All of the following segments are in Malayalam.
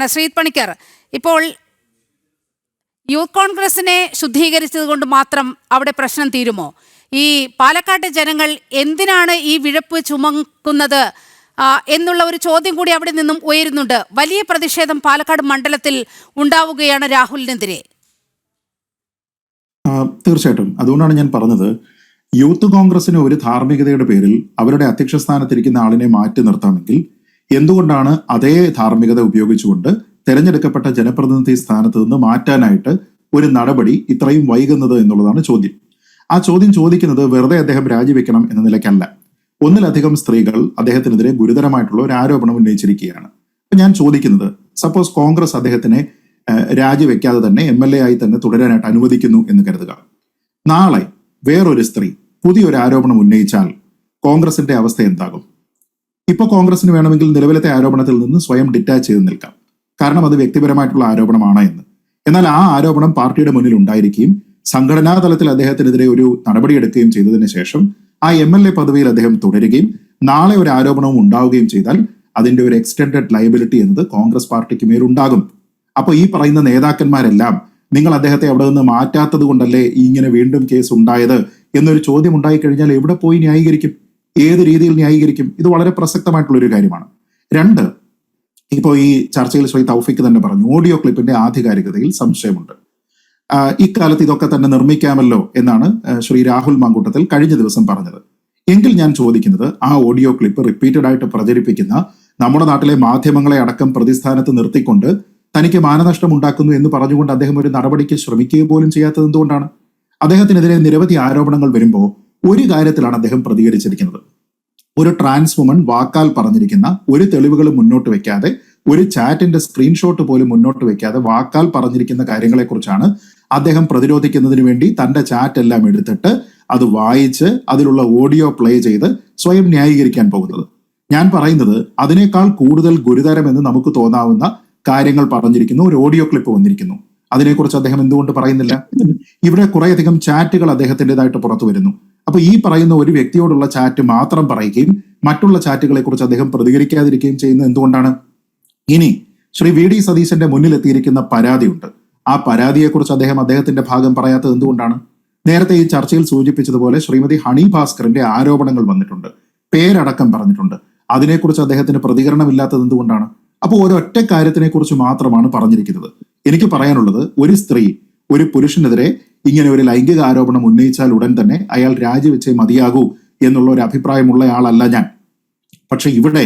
ശ്രീത് പണിക്കർ, ഇപ്പോൾ യൂത്ത് കോൺഗ്രസിനെ ശുദ്ധീകരിച്ചത് കൊണ്ട് മാത്രം അവിടെ പ്രശ്നം തീരുമോ? ഈ പാലക്കാട്ടെ ജനങ്ങൾ എന്തിനാണ് ഈ വിഴപ്പ് ചുമക്കുന്നത് എന്നുള്ള ഒരു ചോദ്യം കൂടി അവിടെ നിന്നും ഉയരുന്നുണ്ട്. വലിയ പ്രതിഷേധം പാലക്കാട് മണ്ഡലത്തിൽ ഉണ്ടാവുകയാണ് രാഹുലിനെതിരെ. തീർച്ചയായിട്ടും അതുകൊണ്ടാണ് ഞാൻ പറഞ്ഞത്, യൂത്ത് കോൺഗ്രസിന് ഒരു ധാർമ്മികതയുടെ പേരിൽ അവരുടെ അധ്യക്ഷ സ്ഥാനത്തിരിക്കുന്ന ആളിനെ മാറ്റി നിർത്താമെങ്കിൽ എന്തുകൊണ്ടാണ് അതേ ധാർമ്മികത ഉപയോഗിച്ചുകൊണ്ട് തെരഞ്ഞെടുക്കപ്പെട്ട ജനപ്രതിനിധി സ്ഥാനത്ത് നിന്ന് മാറ്റാനായിട്ട് ഒരു നടപടി ഇത്രയും വൈകുന്നത് എന്നുള്ളതാണ് ചോദ്യം. ആ ചോദ്യം ചോദിക്കുന്നത് വെറുതെ അദ്ദേഹം രാജിവെക്കണം എന്ന നിലയ്ക്കല്ല. ഒന്നിലധികം സ്ത്രീകൾ അദ്ദേഹത്തിനെതിരെ ഗുരുതരമായിട്ടുള്ള ഒരു ആരോപണം ഉന്നയിച്ചിരിക്കുകയാണ്. അപ്പൊ ഞാൻ ചോദിക്കുന്നത്, സപ്പോസ് കോൺഗ്രസ് അദ്ദേഹത്തിനെ രാജിവെക്കാതെ തന്നെ MLA ആയി തന്നെ തുടരാനായിട്ട് അനുവദിക്കുന്നു എന്ന് കരുതുക. നാളെ വേറൊരു സ്ത്രീ പുതിയൊരു ആരോപണം ഉന്നയിച്ചാൽ കോൺഗ്രസിന്റെ അവസ്ഥ എന്താകും? ഇപ്പൊ കോൺഗ്രസിന് വേണമെങ്കിൽ നിലവിലത്തെ ആരോപണത്തിൽ നിന്ന് സ്വയം ഡിറ്റാച്ച് ചെയ്ത് നിൽക്കാം, കാരണം അത് വ്യക്തിപരമായിട്ടുള്ള ആരോപണമാണ് എന്ന്. എന്നാൽ ആ ആരോപണം പാർട്ടിയുടെ മുന്നിൽ ഉണ്ടായിരിക്കുകയും സംഘടനാ തലത്തിൽ അദ്ദേഹത്തിനെതിരെ ഒരു നടപടിയെടുക്കുകയും ചെയ്തതിന് ശേഷം ആ MLA പദവിയിൽ അദ്ദേഹം തുടരുകയും നാളെ ഒരു ആരോപണവും ഉണ്ടാവുകയും ചെയ്താൽ അതിന്റെ ഒരു എക്സ്റ്റെൻഡഡ് ലയബിലിറ്റി എന്നത് കോൺഗ്രസ് പാർട്ടിക്ക് മേലുണ്ടാകും. അപ്പൊ ഈ പറയുന്ന നേതാക്കന്മാരെല്ലാം നിങ്ങൾ അദ്ദേഹത്തെ അവിടെ നിന്ന് മാറ്റാത്തത് കൊണ്ടല്ലേ ഇങ്ങനെ വീണ്ടും കേസ് ഉണ്ടായത് എന്നൊരു ചോദ്യം ഉണ്ടായി കഴിഞ്ഞാൽ എവിടെ പോയി ന്യായീകരിക്കും? ഏത് രീതിയിൽ ന്യായീകരിക്കും? ഇത് വളരെ പ്രസക്തമായിട്ടുള്ള ഒരു കാര്യമാണ്. രണ്ട്, ഇപ്പോൾ ഈ ചർച്ചയിൽ ശ്രീ തൗഫീഖ് തന്നെ പറഞ്ഞു, ഓഡിയോ ക്ലിപ്പിന്റെ ആധികാരികതയിൽ സംശയമുണ്ട്. ഇക്കാലത്ത് ഇതൊക്കെ തന്നെ നിർമ്മിക്കാമല്ലോ എന്നാണ് ശ്രീ രാഹുൽ മാങ്കൂട്ടത്തിൽ കഴിഞ്ഞ ദിവസം പറഞ്ഞത്. എങ്കിൽ ഞാൻ ചോദിക്കുന്നത്, ആ ഓഡിയോ ക്ലിപ്പ് റിപ്പീറ്റഡ് ആയിട്ട് പ്രചരിപ്പിക്കുന്ന നമ്മുടെ നാട്ടിലെ മാധ്യമങ്ങളെ അടക്കം പ്രതിസ്ഥാനത്ത് നിർത്തിക്കൊണ്ട് തനിക്ക് മാനനഷ്ടം ഉണ്ടാക്കുന്നു എന്ന് പറഞ്ഞുകൊണ്ട് അദ്ദേഹം ഒരു നടപടിക്ക് ശ്രമിക്കുക പോലും ചെയ്യാത്തത് എന്തുകൊണ്ടാണ്? അദ്ദേഹത്തിനെതിരെ നിരവധി ആരോപണങ്ങൾ വരുമ്പോൾ ഒരു കാര്യത്തിലാണ് അദ്ദേഹം പ്രതികരിച്ചിരിക്കുന്നത്. ഒരു ട്രാൻസ് വുമൺ വാക്കാൽ പറഞ്ഞിരിക്കുന്ന ഒരു തെളിവുകൾ മുന്നോട്ട് വെക്കാതെ, ഒരു ചാറ്റിന്റെ സ്ക്രീൻഷോട്ട് പോലും മുന്നോട്ട് വെക്കാതെ വാക്കാൽ പറഞ്ഞിരിക്കുന്ന കാര്യങ്ങളെക്കുറിച്ചാണ് അദ്ദേഹം പ്രതിരോധിക്കുന്നതിന് വേണ്ടി തന്റെ ചാറ്റ് എല്ലാം എടുത്തിട്ട് അത് വായിച്ച് അതിലുള്ള ഓഡിയോ പ്ലേ ചെയ്ത് സ്വയം ന്യായീകരിക്കാൻ പോകുന്നത്. ഞാൻ പറയുന്നത്, അതിനേക്കാൾ കൂടുതൽ ഗുരുതരമെന്ന് നമുക്ക് തോന്നാവുന്ന കാര്യങ്ങൾ പറഞ്ഞിരിക്കുന്നു. ഒരു ഓഡിയോ ക്ലിപ്പ് വന്നിരിക്കുന്നു, അതിനെക്കുറിച്ച് അദ്ദേഹം എന്തുകൊണ്ട് പറയുന്നില്ല? ഇവിടെ കുറേയധികം ചാറ്റുകൾ അദ്ദേഹത്തിൻ്റെതായിട്ട് പുറത്തു വരുന്നു. അപ്പൊ ഈ പറയുന്ന ഒരു വ്യക്തിയോടുള്ള ചാറ്റ് മാത്രം പറയുകയും മറ്റുള്ള ചാറ്റുകളെ കുറിച്ച് അദ്ദേഹം പ്രതികരിക്കാതിരിക്കുകയും ചെയ്യുന്നത് എന്തുകൊണ്ടാണ്? ഇനി ശ്രീ VD സതീശന്റെ മുന്നിൽ എത്തിയിരിക്കുന്ന പരാതിയുണ്ട്. ആ പരാതിയെക്കുറിച്ച് അദ്ദേഹം അദ്ദേഹത്തിന്റെ ഭാഗം പറയാത്തത് എന്തുകൊണ്ടാണ്? നേരത്തെ ഈ ചർച്ചയിൽ സൂചിപ്പിച്ചതുപോലെ ശ്രീമതി ഹണി ഭാസ്കറിന്റെ ആരോപണങ്ങൾ വന്നിട്ടുണ്ട്, പേരടക്കം പറഞ്ഞിട്ടുണ്ട്. അതിനെക്കുറിച്ച് അദ്ദേഹത്തിന് പ്രതികരണമില്ലാത്തത് എന്തുകൊണ്ടാണ്? അപ്പോൾ ഒരൊറ്റ കാര്യത്തിനെ കുറിച്ച് മാത്രമാണ് പറഞ്ഞിരിക്കുന്നത്. എനിക്ക് പറയാനുള്ളത്, ഒരു സ്ത്രീ ഒരു പുരുഷനെതിരെ ഇങ്ങനെ ഒരു ലൈംഗിക ആരോപണം ഉന്നയിച്ചാൽ ഉടൻ തന്നെ അയാൾ രാജിവെച്ചേ മതിയാകൂ എന്നുള്ള ഒരു അഭിപ്രായമുള്ള ആളല്ല ഞാൻ. പക്ഷെ ഇവിടെ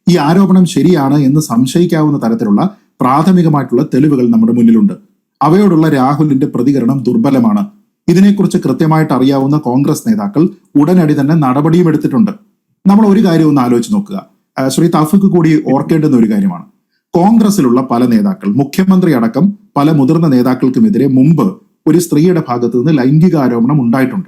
ഈ ആരോപണം ശരിയാണ് എന്ന് സംശയിക്കാവുന്ന തരത്തിലുള്ള പ്രാഥമികമായിട്ടുള്ള തെളിവുകൾ നമ്മുടെ മുന്നിലുണ്ട്. അവയോടുള്ള രാഹുലിന്റെ പ്രതികരണം ദുർബലമാണ്. ഇതിനെക്കുറിച്ച് കൃത്യമായിട്ട് അറിയാവുന്ന കോൺഗ്രസ് നേതാക്കൾ ഉടനടി തന്നെ നടപടിയും എടുത്തിട്ടുണ്ട്. നമ്മൾ ഒരു കാര്യം ഒന്ന് ആലോചിച്ച് നോക്കുക. ശ്രീ തൗഫീഖ് കൂടി ഓർക്കേണ്ടുന്ന ഒരു കാര്യമാണ്, കോൺഗ്രസിലുള്ള പല നേതാക്കൾ, മുഖ്യമന്ത്രി അടക്കം പല മുതിർന്ന നേതാക്കൾക്കുമെതിരെ മുമ്പ് ഒരു സ്ത്രീയുടെ ഭാഗത്തു നിന്ന് ലൈംഗിക ആരോപണം ഉണ്ടായിട്ടുണ്ട്.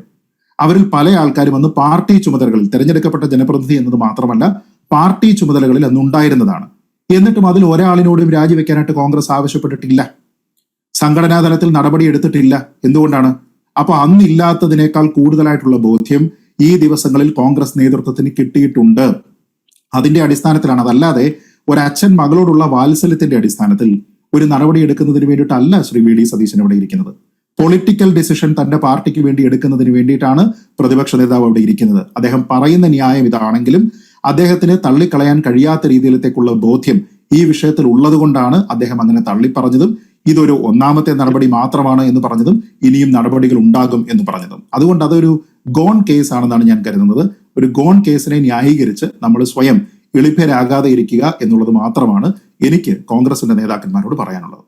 അവരിൽ പല ആൾക്കാരും അന്ന് പാർട്ടി ചുമതലകളിൽ, തെരഞ്ഞെടുക്കപ്പെട്ട ജനപ്രതിനിധി എന്നത് മാത്രമല്ല പാർട്ടി ചുമതലകളിൽ അന്ന് ഉണ്ടായിരുന്നതാണ്. എന്നിട്ടും അതിൽ ഒരാളിനോടും രാജിവെക്കാനായിട്ട് കോൺഗ്രസ് ആവശ്യപ്പെട്ടിട്ടില്ല, സംഘടനാ തലത്തിൽ നടപടി എടുത്തിട്ടില്ല. എന്തുകൊണ്ടാണ്? അപ്പൊ അന്നില്ലാത്തതിനേക്കാൾ കൂടുതലായിട്ടുള്ള ബോധ്യം ഈ ദിവസങ്ങളിൽ കോൺഗ്രസ് നേതൃത്വത്തിന് കിട്ടിയിട്ടുണ്ട്. അതിന്റെ അടിസ്ഥാനത്തിലാണ്. അതല്ലാതെ ഒരച്ഛൻ മകളോടുള്ള വാത്സല്യത്തിന്റെ അടിസ്ഥാനത്തിൽ ഒരു നടപടി എടുക്കുന്നതിന് വേണ്ടിയിട്ടല്ല ശ്രീ VD സതീശൻ അവിടെ ഇരിക്കുന്നത്. പൊളിറ്റിക്കൽ ഡിസിഷൻ തന്റെ പാർട്ടിക്ക് വേണ്ടി എടുക്കുന്നതിന് വേണ്ടിയിട്ടാണ് പ്രതിപക്ഷ നേതാവ് അവിടെ ഇരിക്കുന്നത്. അദ്ദേഹം പറയുന്ന ന്യായം ഇതാണെങ്കിലും അദ്ദേഹത്തിന് തള്ളിക്കളയാൻ കഴിയാത്ത രീതിയിലത്തേക്കുള്ള ബോധ്യം ഈ വിഷയത്തിൽ ഉള്ളത് കൊണ്ടാണ് അദ്ദേഹം അങ്ങനെ തള്ളിപ്പറഞ്ഞതും ഇതൊരു ഒന്നാമത്തെ നടപടി മാത്രമാണ് എന്ന് പറഞ്ഞതും ഇനിയും നടപടികൾ ഉണ്ടാകും എന്ന് പറഞ്ഞതും. അതുകൊണ്ട് അതൊരു ഗോൺ കേസ് ആണെന്നാണ് ഞാൻ കരുതുന്നത്. ഒരു ഗോൺ കേസിനെ ന്യായീകരിച്ച് നമ്മൾ സ്വയം എളിഭ്യരാകാതെ ഇരിക്കുക എന്നുള്ളത് മാത്രമാണ് എനിക്ക് കോൺഗ്രസിന്റെ നേതാക്കന്മാരോട് പറയാനുള്ളത്.